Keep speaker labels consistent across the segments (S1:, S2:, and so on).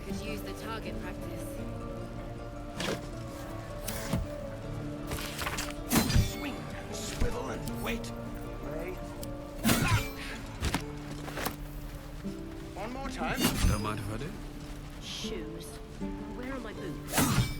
S1: could use the target practice.
S2: Swing, swivel, and wait. Wait. One more time.
S3: Don't mind if I do.
S1: Shoes. Where are my boots?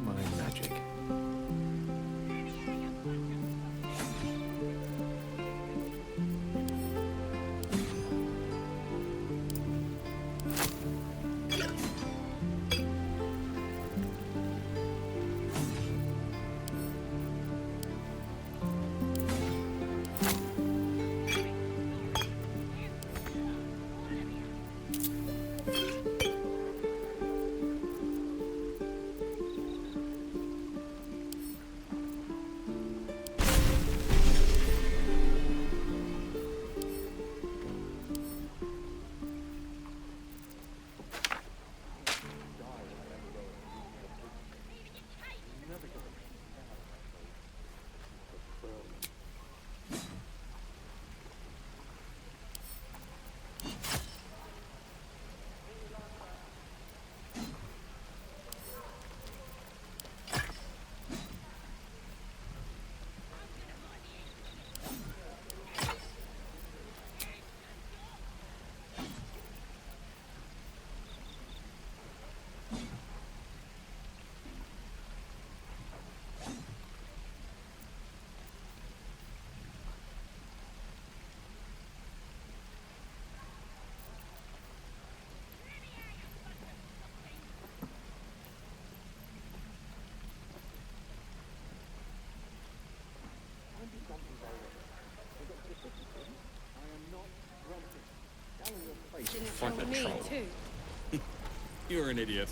S3: my magic.
S1: Didn't
S3: Front
S1: tell
S3: the
S1: me,
S3: troll.
S1: too.
S3: You're an idiot.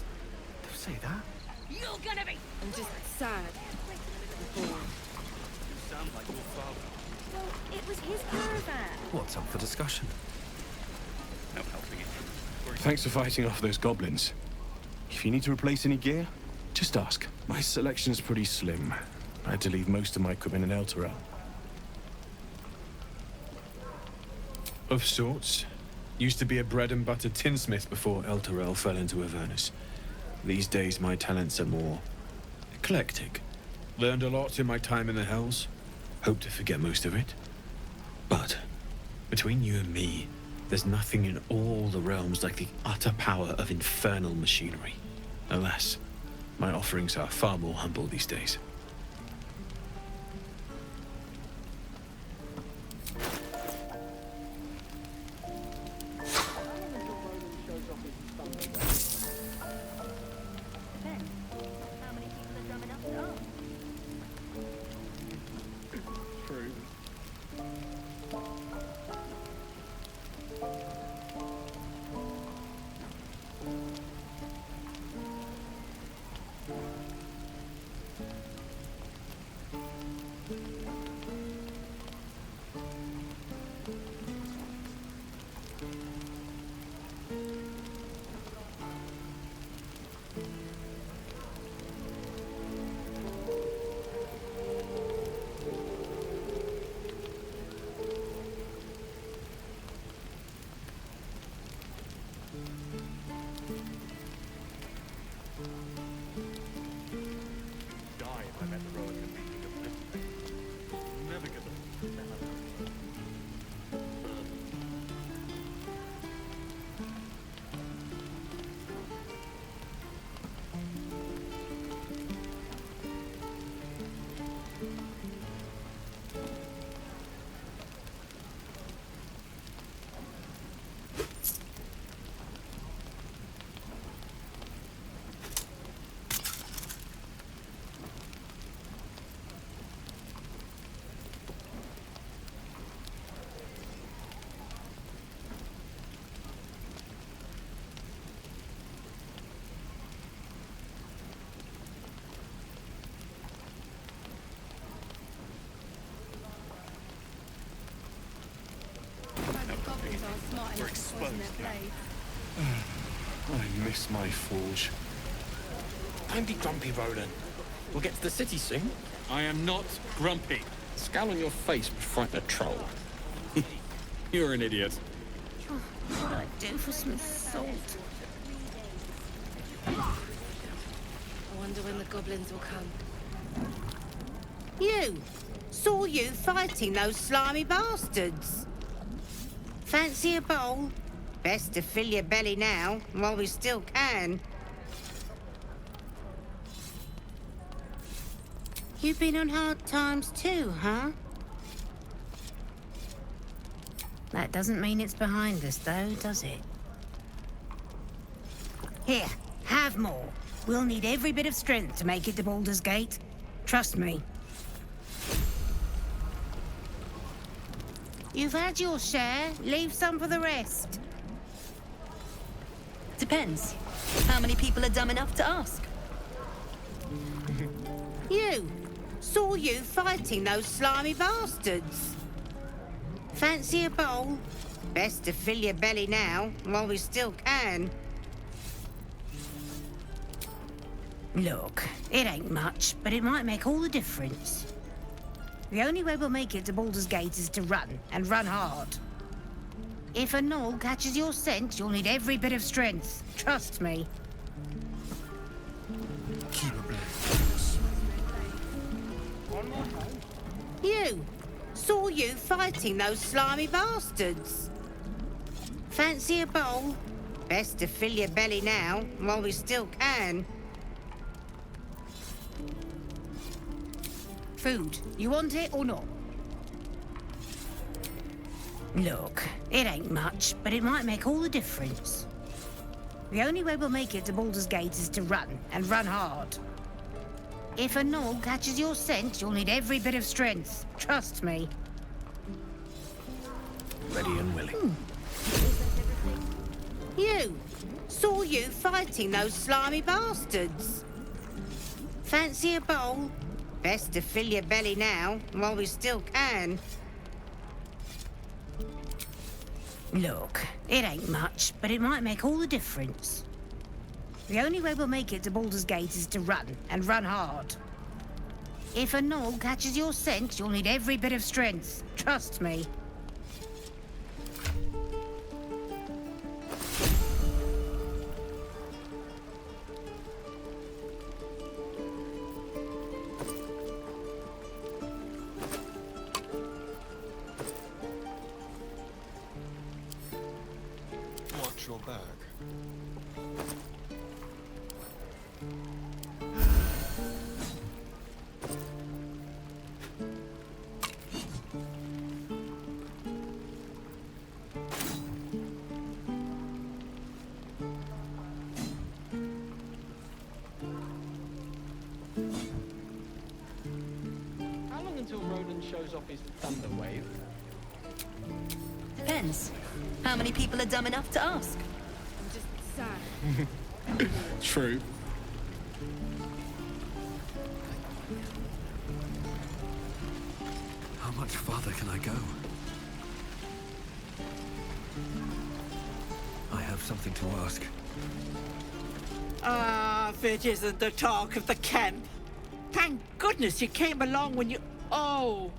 S4: Don't say that.
S1: You're gonna be! I'm just sad. And bored.
S2: You sound like your father.
S5: Well, it was his caravan.
S4: What's up for discussion?
S2: No helping it.
S6: Thanks for fighting off those goblins. If you need to replace any gear, just ask. My selection's pretty slim. I had to leave most of my equipment in Elturel.
S7: Of sorts. Used to be a bread and butter tinsmith before Elturel fell into Avernus. These days my talents are more eclectic. Learned a lot in my time in the Hells. Hope to forget most of it. But between you and me, there's nothing in all the realms like the utter power of infernal machinery. Alas, my offerings are far more humble these days.
S5: Then, how many people are drumming up the arms?
S7: True.
S2: Die if I met the road and meeting of this place. Never get them.
S1: Goblins are smart
S2: We're
S1: enough to poison
S2: exposed
S1: their
S2: now.
S1: blades.
S6: I miss my forge.
S3: Don't be grumpy, Roland. We'll get to the city soon.
S7: I am not grumpy.
S3: The scowl on your face would frighten a troll.
S7: You're an idiot.
S5: What do I do for some salt?
S1: I wonder when the goblins will come.
S8: You! Saw you fighting those slimy bastards. Fancy a bowl? Best to fill your belly now, while we still can. You've been on hard times too, huh? That doesn't mean it's behind us, though, does it? Here, have more. We'll need every bit of strength to make it to Baldur's Gate. Trust me. You've had your share. Leave some for the rest.
S9: Depends. How many people are dumb enough to ask?
S8: You. Saw you fighting those slimy bastards. Fancy a bowl? Best to fill your belly now, while we still can. Look, it ain't much, but it might make all the difference. The only way we'll make it to Baldur's Gate is to run, and run hard. If a gnoll catches your scent, you'll need every bit of strength. Trust me.
S4: Keep a blade.
S8: You. Saw you fighting those slimy bastards. Fancy a bowl? Best to fill your belly now, while we still can. Food. You want it or not? Look, it ain't much, but it might make all the difference. The only way we'll make it to Baldur's Gate is to run, and run hard. If a gnoll catches your scent, you'll need every bit of strength. Trust me.
S4: Ready and willing.
S8: You. Saw you fighting those slimy bastards. Fancy a bowl? Best to fill your belly now, while we still can. Look, it ain't much, but it might make all the difference. The only way we'll make it to Baldur's Gate is to run, and run hard. If a gnoll catches your scent, you'll need every bit of strength. Trust me.
S2: Watch your back.
S3: How long until Roland shows off his thunder wave?
S9: Depends. How many people are dumb enough to ask?
S1: I'm just sad.
S6: True.
S4: How much farther can I go? I have something to ask.
S10: Ah, if it isn't the talk of the camp. Thank goodness you came along when you... Oh!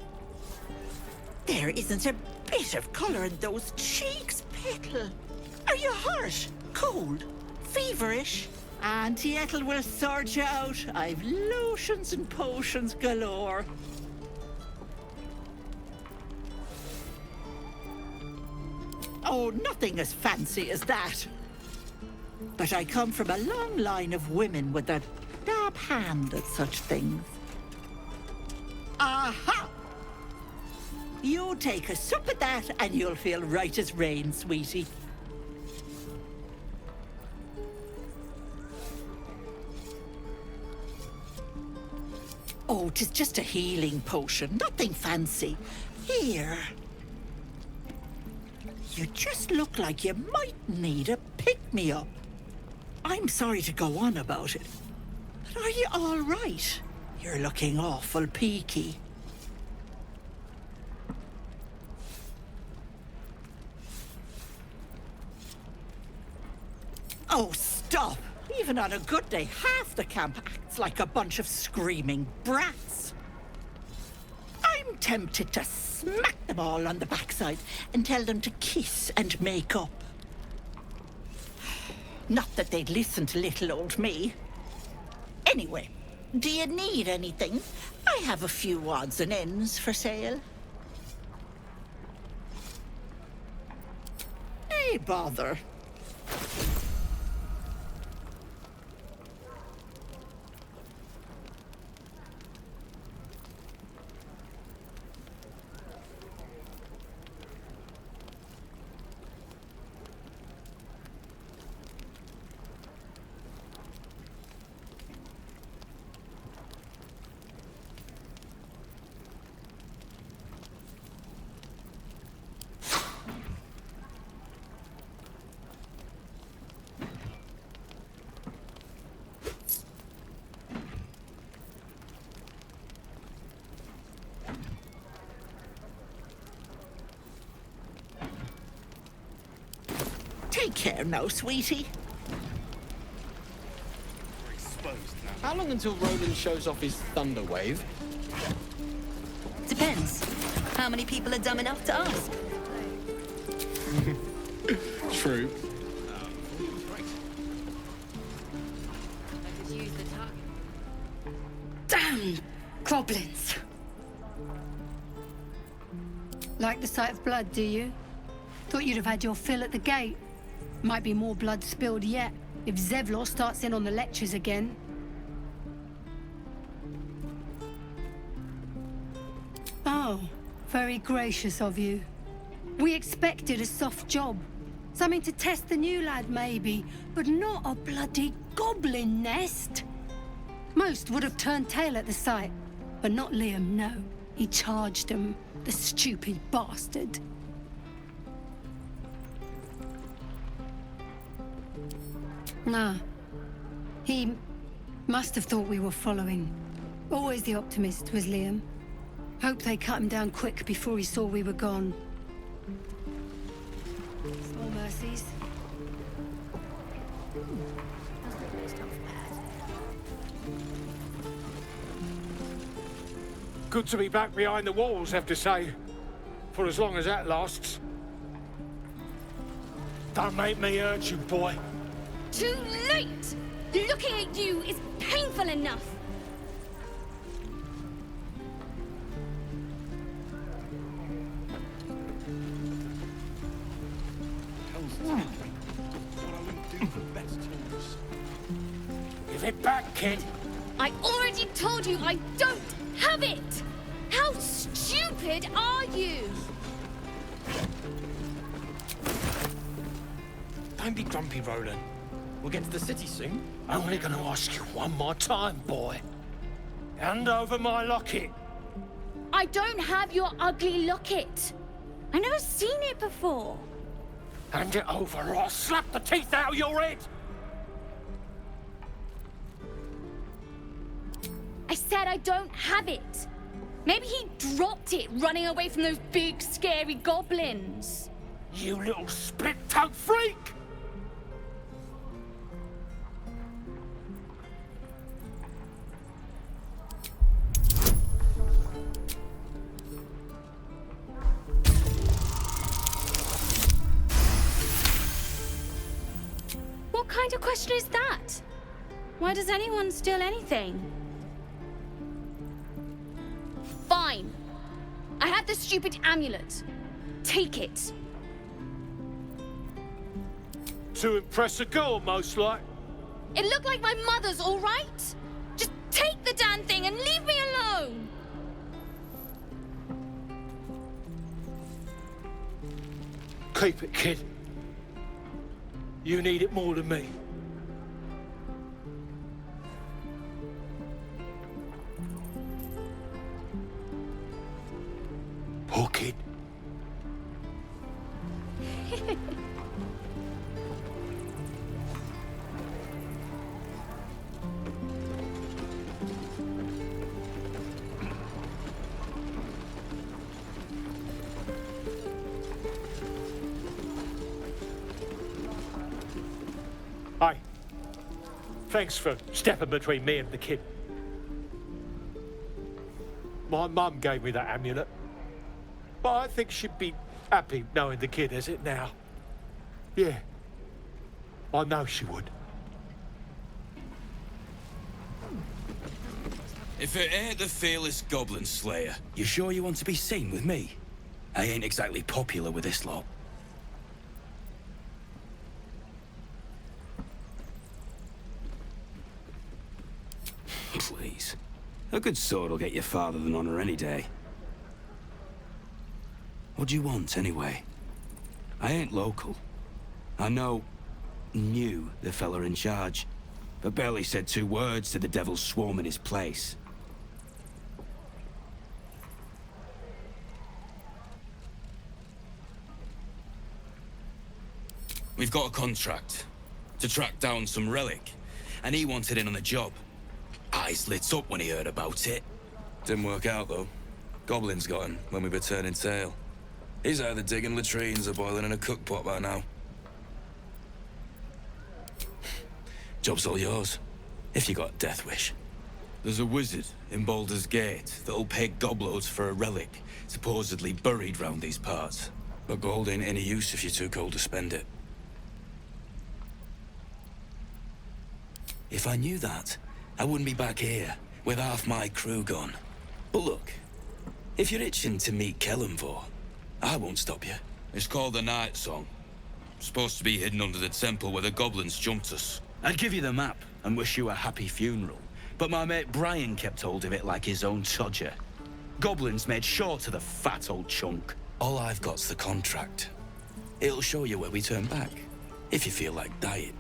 S10: There isn't a bit of colour in those cheeks, Petal. Are you hurt? Cold? Feverish? Auntie Ethel will sort you out. I've lotions and potions galore. Oh, nothing as fancy as that. But I come from a long line of women with a dab hand at such things. Aha! You take a sup at that and you'll feel right as rain, sweetie. Oh, 'tis just a healing potion, nothing fancy. Here. You just look like you might need a pick-me-up. I'm sorry to go on about it, but are you all right? You're looking awful peaky. Oh, stop! Even on a good day, half the camp acts like a bunch of screaming brats. I'm tempted to smack them all on the backside and tell them to kiss and make up. Not that they'd listen to little old me. Anyway, do you need anything? I have a few odds and ends for sale. Hey, bother. Take care now, sweetie.
S2: We're exposed now.
S3: How long until Roland shows off his thunder wave?
S9: Depends. How many people are dumb enough to ask?
S3: True.
S1: I could use the target.
S11: Damn goblins! Like the sight of blood, do you? Thought you'd have had your fill at the gate. Might be more blood spilled yet, if Zevlor starts in on the lectures again. Oh, very gracious of you. We expected a soft job. Something to test the new lad, maybe, but not a bloody goblin nest. Most would have turned tail at the sight, but not Liam, no. He charged them, the stupid bastard. Nah. He must have thought we were following. Always the optimist was Liam. Hope they cut him down quick before he saw we were gone. Small mercies.
S12: Good to be back behind the walls, have to say. For as long as that lasts. Don't make me hurt you, boy.
S5: Too late! Looking at you is painful enough.
S12: Give it back, kid.
S5: I already told you I don't have it! How stupid are you?
S3: Don't be grumpy, Roland. We'll get to the city soon.
S12: I'm only gonna ask you one more time, boy. Hand over my locket.
S5: I don't have your ugly locket. I've never seen it before.
S12: Hand it over or I'll slap the teeth out of your head.
S5: I said I don't have it. Maybe he dropped it running away from those big, scary goblins.
S12: You little split-tongued freak!
S5: What kind of question is that? Why does anyone steal anything? Fine. I have the stupid amulet. Take it.
S12: To impress a girl, most like.
S5: It looked like my mother's, all right? Just take the damn thing and leave me alone.
S12: Keep it, kid. You need it more than me. Poor kid. Hi. Thanks for stepping between me and the kid. My mum gave me that amulet. But I think she'd be happy knowing the kid has it now. Yeah. I know she would.
S4: If it ain't the fearless Goblin Slayer, you sure you want to be seen with me? I ain't exactly popular with this lot. Please. A good sword will get your father than honor any day. What do you want, anyway? I ain't local. I knew the fella in charge, but barely said 2 words to the devil's swarm in his place. We've got a contract to track down some relic, and he wanted in on the job. Eyes lit up when he heard about it. Didn't work out, though. Goblins got him when we were turning tail. He's either digging latrines or boiling in a cookpot by now. Job's all yours, if you got a death wish. There's a wizard in Baldur's Gate that'll pay gobloads for a relic, supposedly buried round these parts. But gold ain't any use if you're too cold to spend it. If I knew that, I wouldn't be back here, with half my crew gone. But look, if you're itching to meet Kellenvor, I won't stop you. It's called the Night Song. Supposed to be hidden under the temple where the goblins jumped us. I'd give you the map and wish you a happy funeral, but my mate Brian kept hold of it like his own todger. Goblins made sure to the fat old chunk. All I've got's the contract. It'll show you where we turn back, if you feel like dying.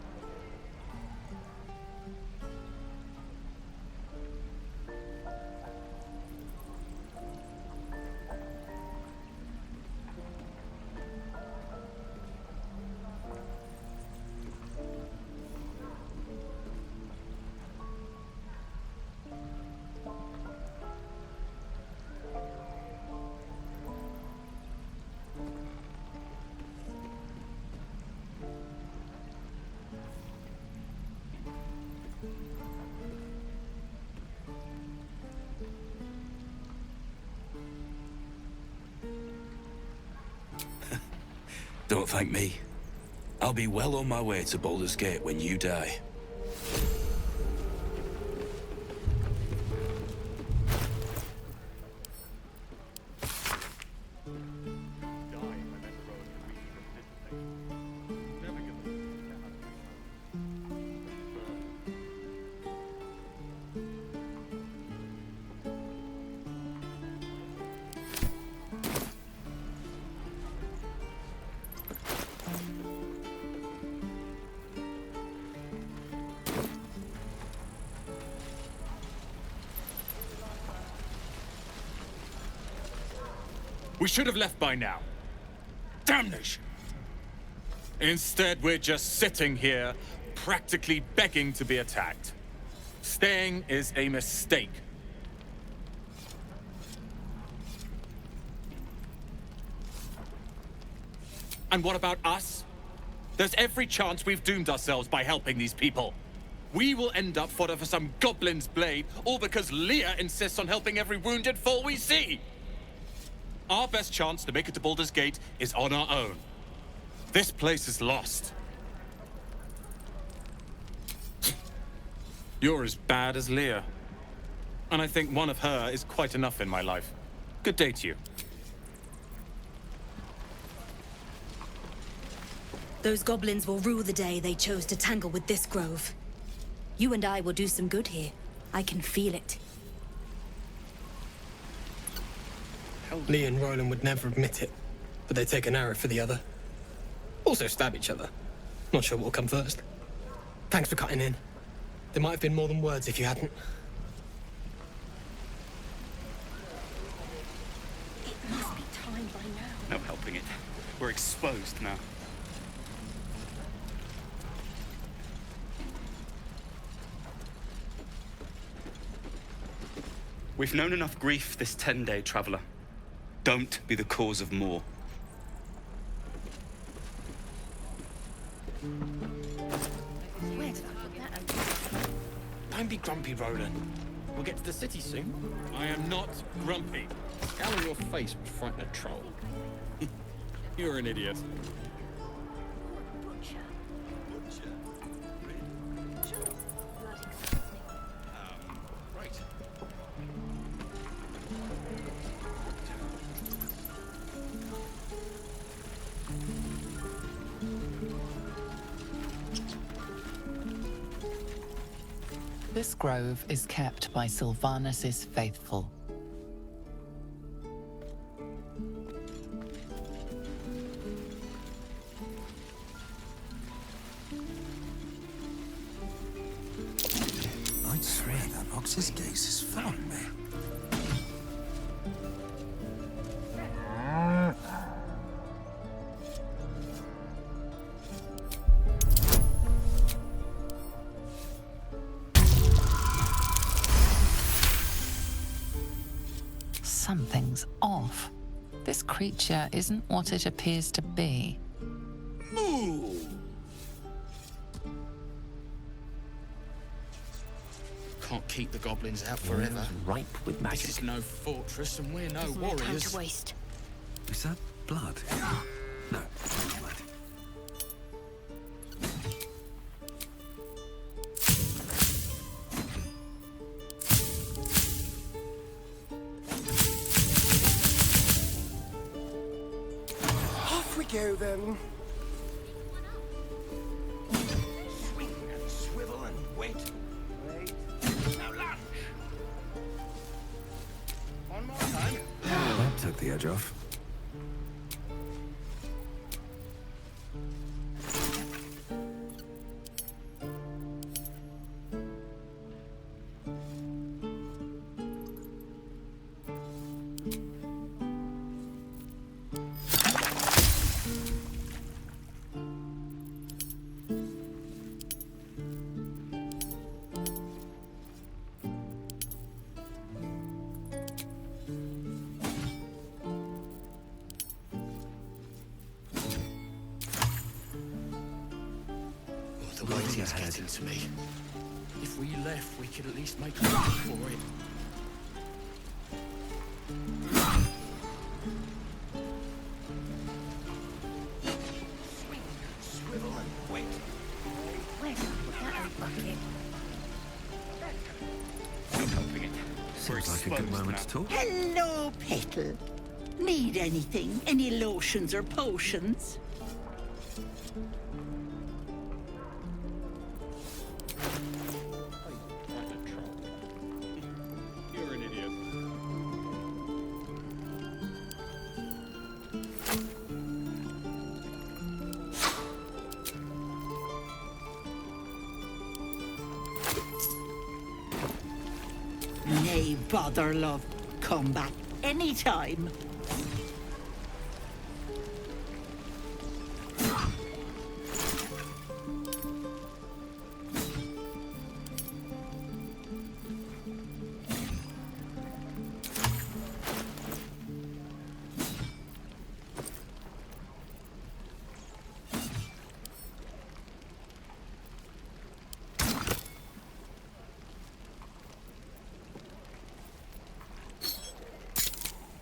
S4: Don't thank me. I'll be well on my way to Baldur's Gate when you die.
S2: We should have left by now. Damnation! Instead, we're just sitting here, practically begging to be attacked. Staying is a mistake. And what about us? There's every chance we've doomed ourselves by helping these people. We will end up fodder for some goblin's blade, all because Leah insists on helping every wounded foe we see. Our best chance to make it to Baldur's Gate is on our own. This place is lost. You're as bad as Leah. And I think one of her is quite enough in my life. Good day to you.
S9: Those goblins will rue the day they chose to tangle with this grove. You and I will do some good here. I can feel it.
S13: Lee and Roland would never admit it, but they take an arrow for the other. Also stab each other. Not sure what will come first. Thanks for cutting in. There might have been more than words if you hadn't.
S5: It must be time by now.
S14: No helping it. We're exposed now. We've known enough grief this 10-day traveler. Don't be the cause of more.
S5: Where did I put that?
S3: Don't be grumpy, Roland. We'll get to the city soon.
S2: I am not grumpy.
S7: Scowl on your face would frighten a troll.
S2: You're an idiot.
S15: This grove is kept by Sylvanus' faithful.
S16: I'd swear that Ox's gaze is following me.
S15: Something's off. This creature isn't what it appears to be.
S4: Moo!
S3: can't keep the goblins out forever.
S16: Ripe with magic.
S3: This is no fortress, and we're no
S1: There's no time
S3: warriors.
S1: to waste.
S16: Is that blood? No, not blood.
S17: Off we go then.
S4: Swing and swivel and wait. Now lunge. One more time.
S16: That took the edge off.
S3: The waiting's getting to me. If we left, we could at least make a run for it.
S4: Swing and swivel and wait.
S8: Where's that old bucket?
S16: Seems like a good moment to talk.
S10: Hello, Petal. Need anything? Any lotions or potions?
S2: You're an idiot.
S10: Nay, bother, love. Come back anytime.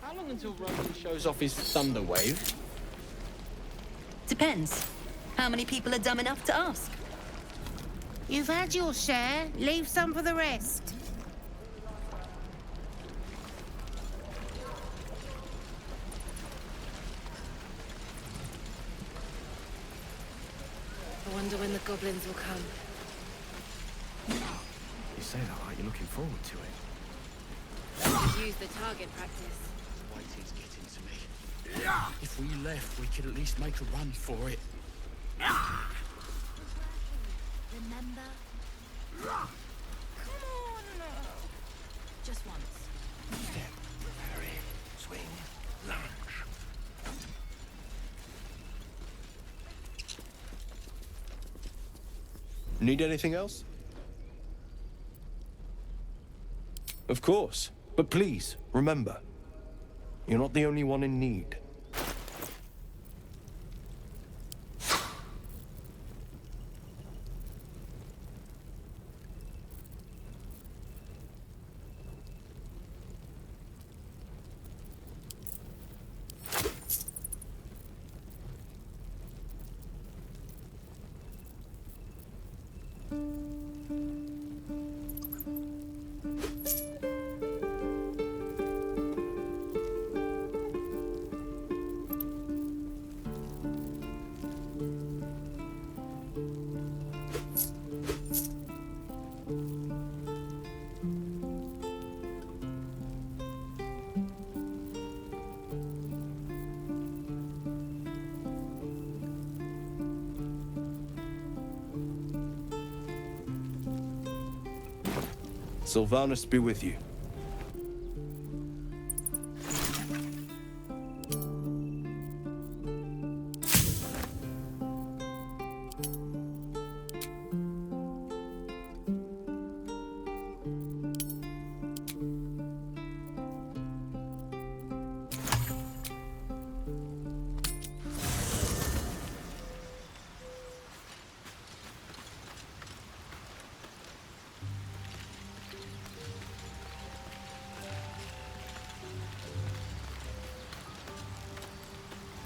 S3: How long until Roman shows off his thunder wave?
S9: Depends. How many people are dumb enough to ask?
S8: You've had your share. Leave some for the rest.
S1: I wonder when the goblins will come.
S6: You say that like you're looking forward to it.
S1: Use the target practice.
S3: Waiting's getting to me. If we left, we could at least make a run for it.
S9: Remember? Come on! Just once.
S4: Step, parry, swing, lunge.
S12: Need anything else? Of course. But please, remember, you're not the only one in need. Sylvanus be with you.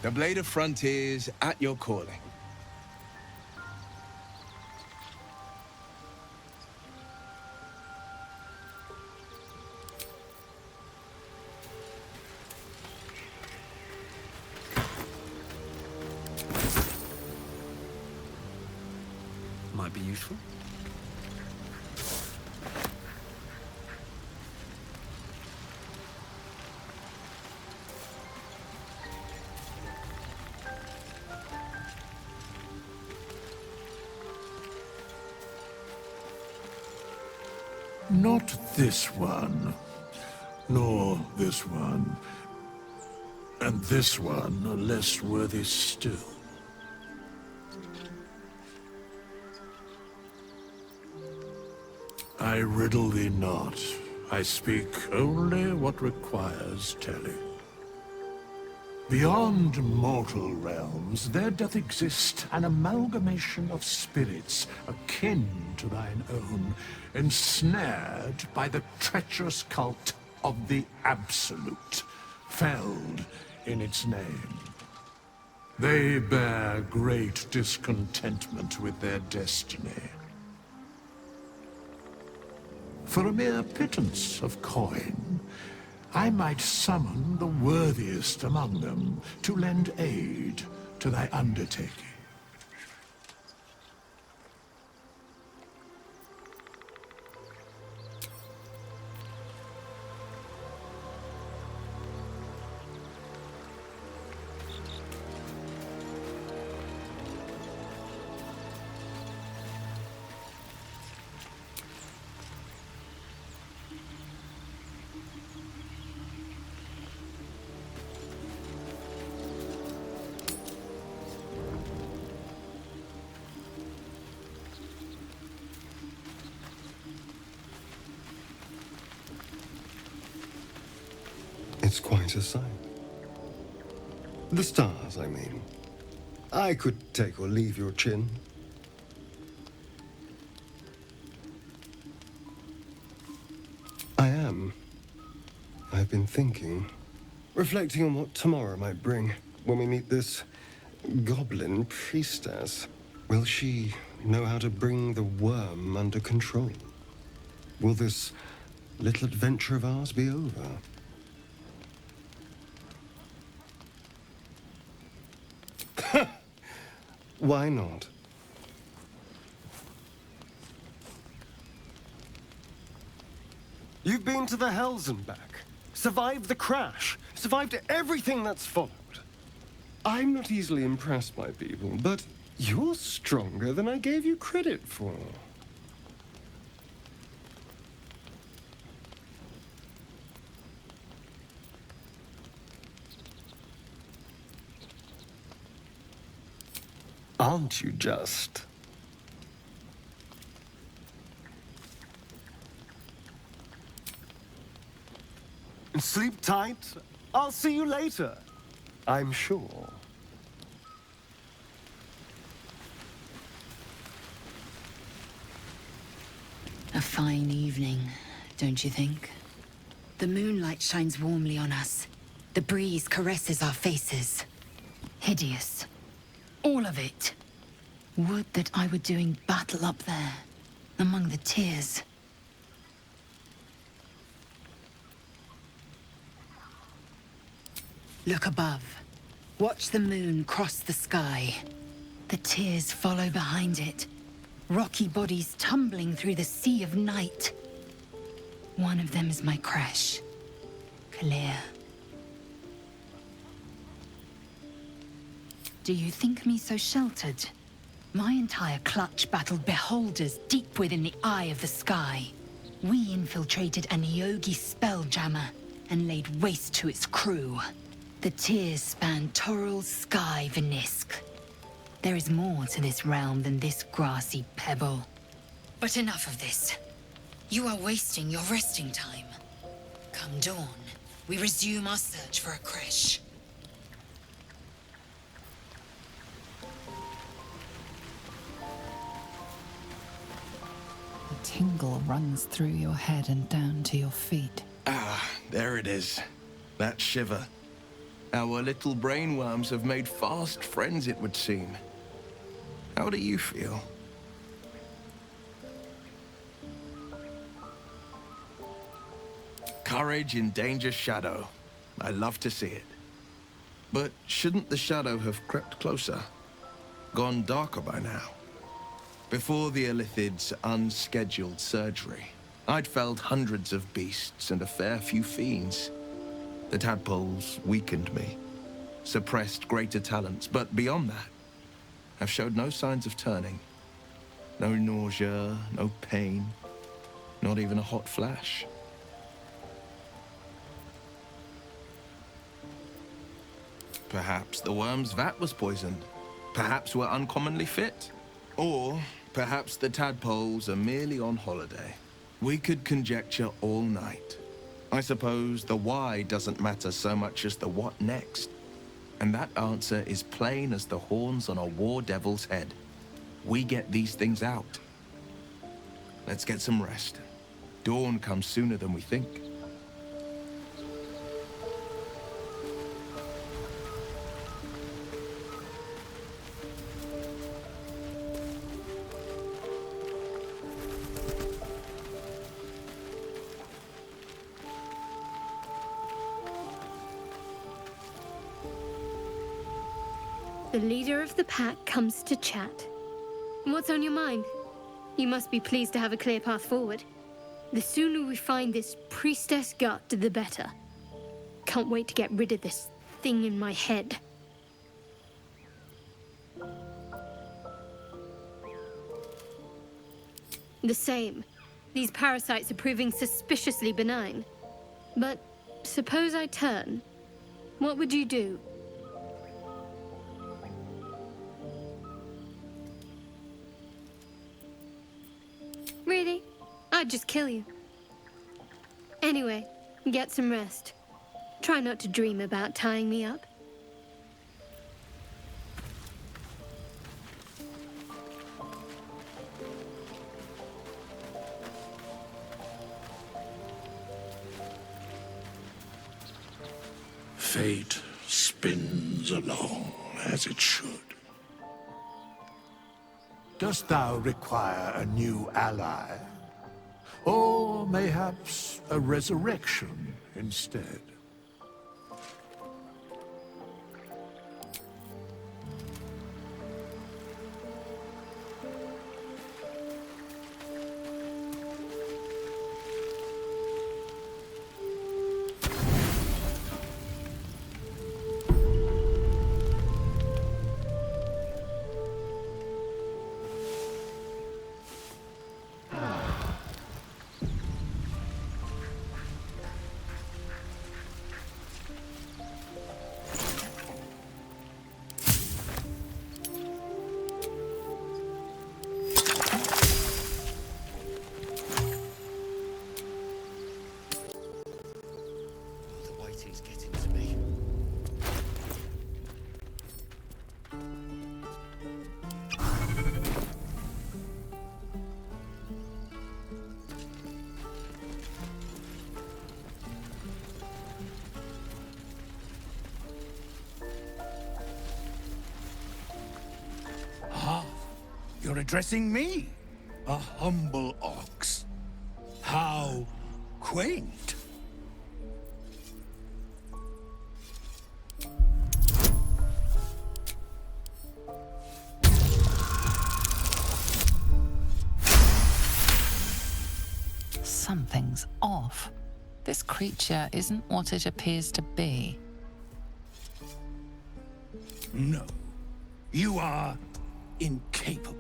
S18: The Blade of Frontiers at your calling.
S16: Might be useful.
S19: Not this one, nor this one, and this one are less worthy still. I riddle thee not. I speak only what requires telling. Beyond mortal realms, there doth exist an amalgamation of spirits akin to thine own, ensnared by the treacherous cult of the Absolute, felled in its name. They bear great discontentment with their destiny. For a mere pittance of coin, I might summon the worthiest among them to lend aid to thy undertaking.
S17: It's quite a sight. The stars, I mean. I could take or leave your chin. I am. I've been thinking, reflecting on what tomorrow might bring when we meet this goblin priestess. Will she know how to bring the worm under control? Will this little adventure of ours be over? Why not? You've been to the Hells and back, survived the crash, survived everything that's followed. I'm not easily impressed by people, but you're stronger than I gave you credit for. Aren't you just? Sleep tight. I'll see you later. I'm sure.
S9: A fine evening, don't you think? The moonlight shines warmly on us. The breeze caresses our faces. Hideous. All of it. Would that I were doing battle up there, among the tears. Look above. Watch the moon cross the sky. The tears follow behind it. Rocky bodies tumbling through the sea of night. One of them is my crash. Clear. Do you think me so sheltered? My entire clutch battled beholders deep within the eye of the sky. We infiltrated a Neogi spelljammer and laid waste to its crew. The tears span Toral's sky, Venisk. There is more to this realm than this grassy pebble. But enough of this. You are wasting your resting time. Come dawn, we resume our search for a creche.
S15: A tingle runs through your head and down to your feet.
S18: Ah, there it is. That shiver. Our little brainworms have made fast friends, it would seem. How do you feel? Courage in danger's shadow. I love to see it. But shouldn't the shadow have crept closer? Gone darker by now? Before the Illithid's unscheduled surgery, I'd felled hundreds of beasts and a fair few fiends. The tadpoles weakened me, suppressed greater talents, but beyond that, I've showed no signs of turning. No nausea, no pain, not even a hot flash. Perhaps the worm's vat was poisoned. Perhaps we're uncommonly fit. Or perhaps the tadpoles are merely on holiday. We could conjecture all night. I suppose the why doesn't matter so much as the what next. And that answer is plain as the horns on a war devil's head. We get these things out. Let's get some rest. Dawn comes sooner than we think.
S11: The leader of the pack comes to chat. What's on your mind? You must be pleased to have a clear path forward. The sooner we find this priestess gut, the better. Can't wait to get rid of this thing in my head. The same. These parasites are proving suspiciously benign. But suppose I turn. What would you do? Really? I'd just kill you. Anyway, get some rest. Try not to dream about tying me up.
S19: Fate spins along as it should. Dost thou require a new ally? Or mayhaps a resurrection instead?
S20: You're addressing me, a humble ox. How quaint.
S15: Something's off. This creature isn't what it appears to be.
S20: No, you are incapable.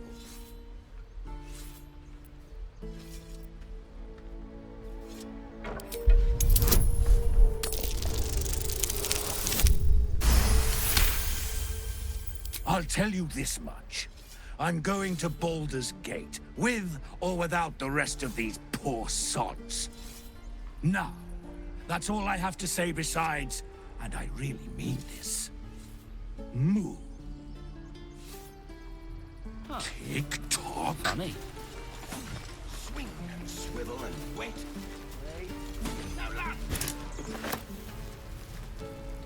S20: I'll tell you this much. I'm going to Baldur's Gate, with or without the rest of these poor sods. Now, that's all I have to say besides, and I really mean this. Move. Tick-tock.
S3: Funny.
S18: Swing and swivel and wait. Now, lad!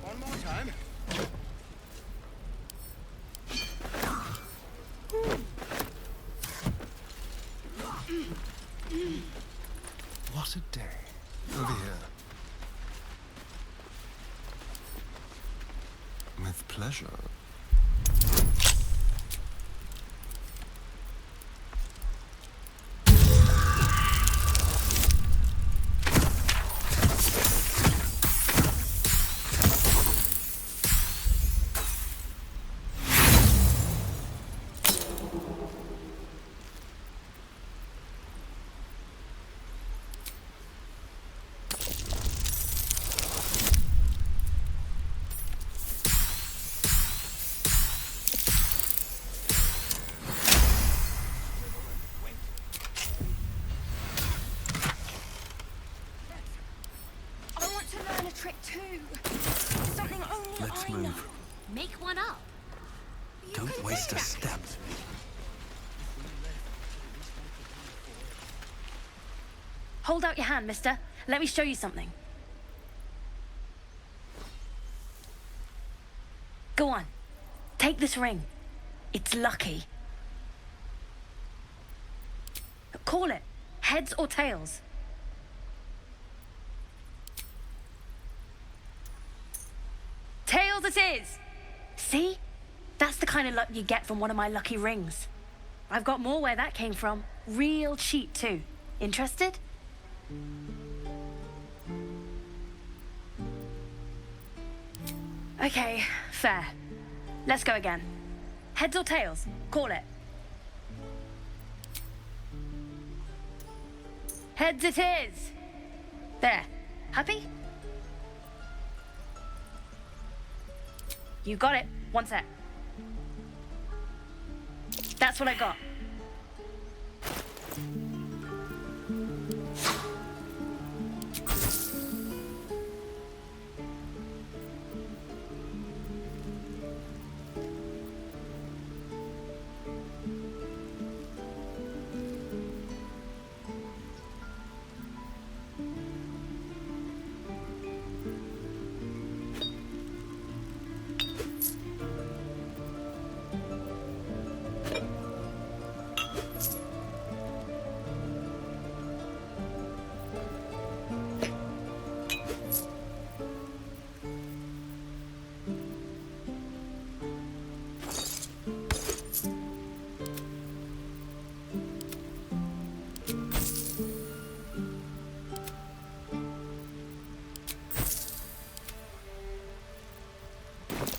S18: One more time.
S17: What a day. Over here. With pleasure.
S5: Trick too. Something only
S16: Let's
S5: I know.
S16: move.
S5: Make one up.
S16: Don't waste a step.
S2: Hold out your hand, mister. Let me show you something. Go on. Take this ring. It's lucky. Call it. Heads or tails. Tails it is! See? That's the kind of luck you get from one of my lucky rings. I've got more where that came from. Real cheap, too. Interested? Okay, fair. Let's go again. Heads or tails? Call it. Heads it is! There. Happy? You got it. One sec. That's what I got.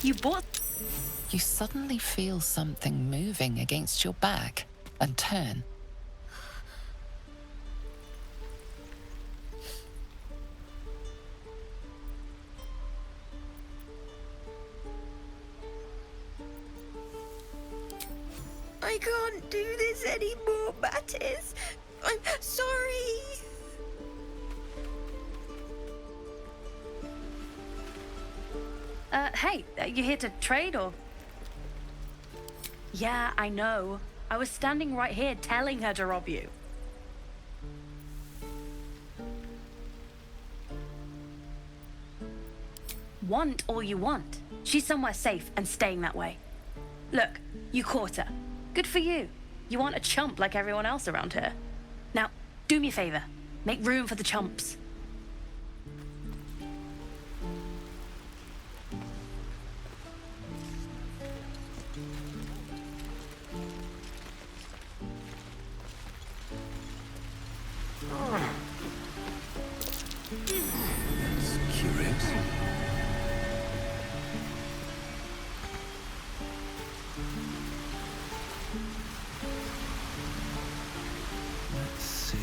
S2: You bought...
S15: You suddenly feel something moving against your back and turn.
S8: I can't do this anymore, Mattis. I'm sorry.
S2: Hey, you here to trade or...? Yeah, I know. I was standing right here telling her to rob you. Want all you want. She's somewhere safe and staying that way. Look, you caught her. Good for you. You aren't a chump like everyone else around here. Now, do me a favor. Make room for the chumps.
S16: That's curious. Let's see.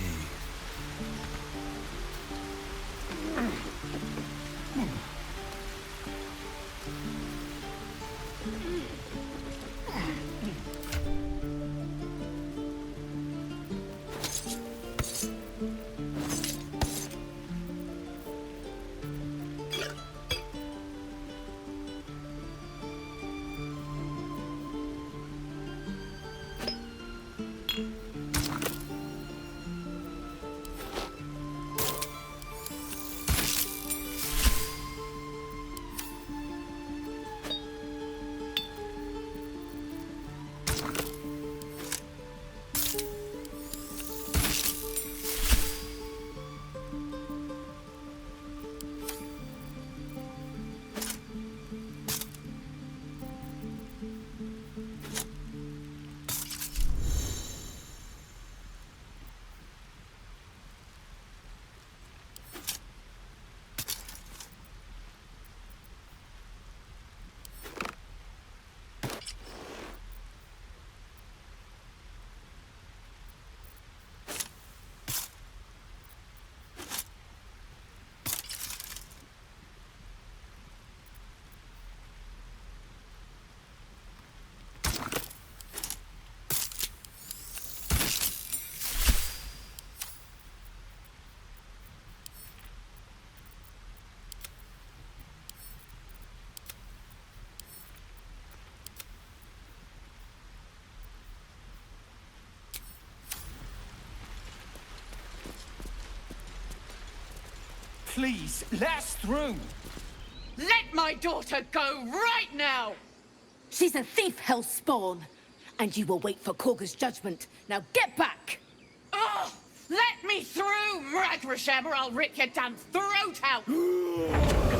S3: Please, let us through.
S21: Let my daughter go right now!
S1: She's a thief, hellspawn. And you will wait for Korga's judgment. Now get back!
S21: Oh, let me through, Ragrasham, or I'll rip your damn throat out!